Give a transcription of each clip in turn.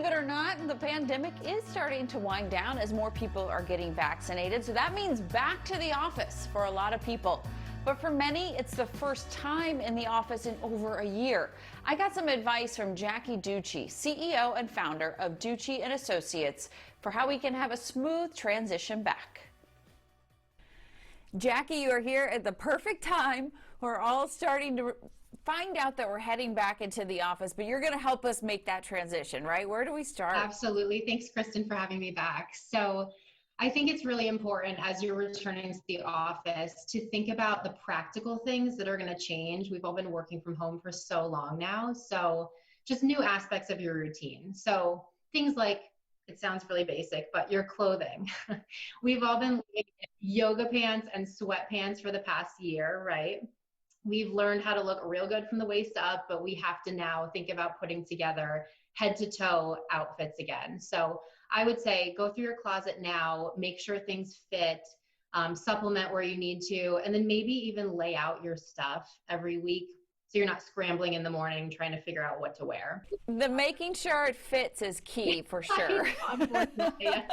Believe it or not, the pandemic is starting to wind down as more people are getting vaccinated. So that means back to the office for a lot of people. But for many, it's the first time in the office in over a year. I got some advice from Jackie Ducci, CEO and founder of Ducci and Associates, for how we can have a smooth transition back. Jackie, you are here at the perfect time. We're all starting to find out that we're heading back into the office, but you're going to help us make that transition, right? Where do we start? Absolutely. Thanks, Kristen, for having me back. So I think it's really important as you're returning to the office to think about the practical things that are going to change. We've all been working from home for so long now. So just new aspects of your routine. So things like, it sounds really basic, but your clothing. We've all been living in yoga pants and sweatpants for the past year, right? We've learned how to look real good from the waist up, but we have to now think about putting together head to toe outfits again. So I would say go through your closet now, make sure things fit, supplement where you need to, and then maybe even lay out your stuff every week so you're not scrambling in the morning trying to figure out what to wear. The making sure it fits is key for sure. Unfortunately, yes.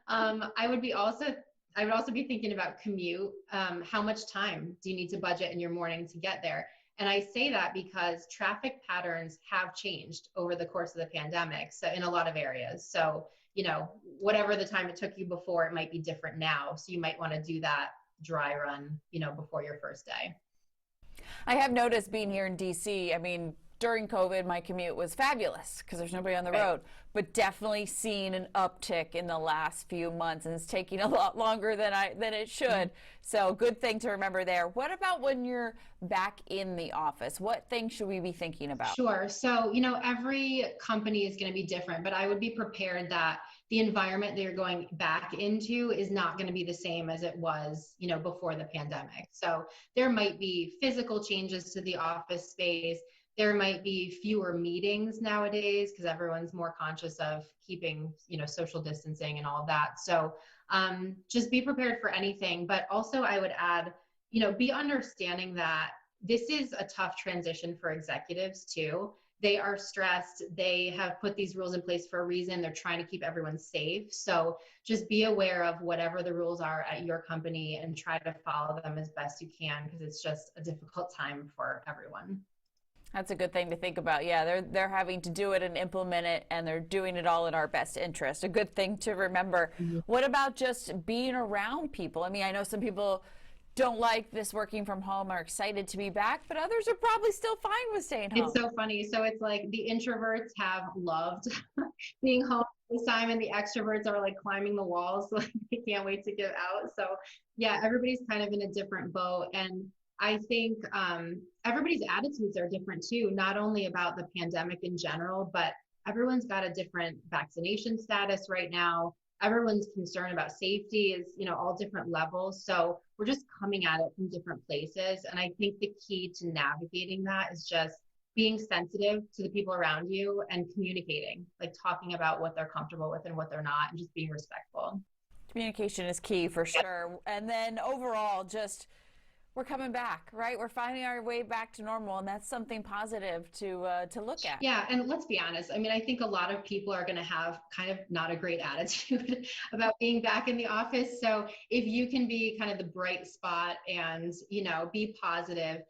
I would also be thinking about commute. How much time do you need to budget in your morning to get there? And I say that because traffic patterns have changed over the course of the pandemic. So in a lot of areas. So, whatever the time it took you before, it might be different now. So you might want to do that dry run, before your first day. I have noticed being here in DC, during COVID, my commute was fabulous because there's nobody on the road, but definitely seen an uptick in the last few months, and it's taking a lot longer than it should. So good thing to remember there. What about when you're back in the office? What things should we be thinking about? Sure. So, every company is going to be different, but I would be prepared that the environment that you're going back into is not going to be the same as it was, before the pandemic. So there might be physical changes to the office space. There might be fewer meetings nowadays because everyone's more conscious of keeping, social distancing and all of that. So just be prepared for anything. But also I would add, be understanding that this is a tough transition for executives too. They are stressed. They have put these rules in place for a reason. They're trying to keep everyone safe. So just be aware of whatever the rules are at your company and try to follow them as best you can because it's just a difficult time for everyone. That's a good thing to think about. Yeah, they're having to do it and implement it, and they're doing it all in our best interest. A good thing to remember. Mm-hmm. What about just being around people? I know some people don't like this working from home, are excited to be back, but others are probably still fine with staying home. It's so funny. So it's like the introverts have loved being home this time, and the extroverts are like climbing the walls. Like they can't wait to get out. So yeah, everybody's kind of in a different boat. And I think everybody's attitudes are different too, not only about the pandemic in general, but everyone's got a different vaccination status right now. Everyone's concerned about safety is, all different levels. So we're just coming at it from different places. And I think the key to navigating that is just being sensitive to the people around you and communicating, like talking about what they're comfortable with and what they're not, and just being respectful. Communication is key for sure. And then overall, just we're coming back, right? We're finding our way back to normal, and that's something positive to look at. Yeah, and let's be honest. I think a lot of people are going to have kind of not a great attitude about being back in the office. So if you can be kind of the bright spot and, be positive,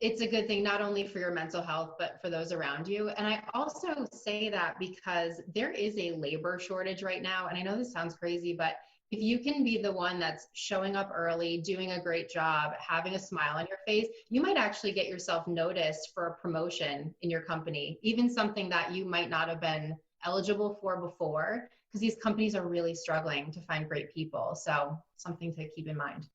it's a good thing, not only for your mental health, but for those around you. And I also say that because there is a labor shortage right now. And I know this sounds crazy, but if you can be the one that's showing up early, doing a great job, having a smile on your face, you might actually get yourself noticed for a promotion in your company, even something that you might not have been eligible for before, because these companies are really struggling to find great people. So something to keep in mind.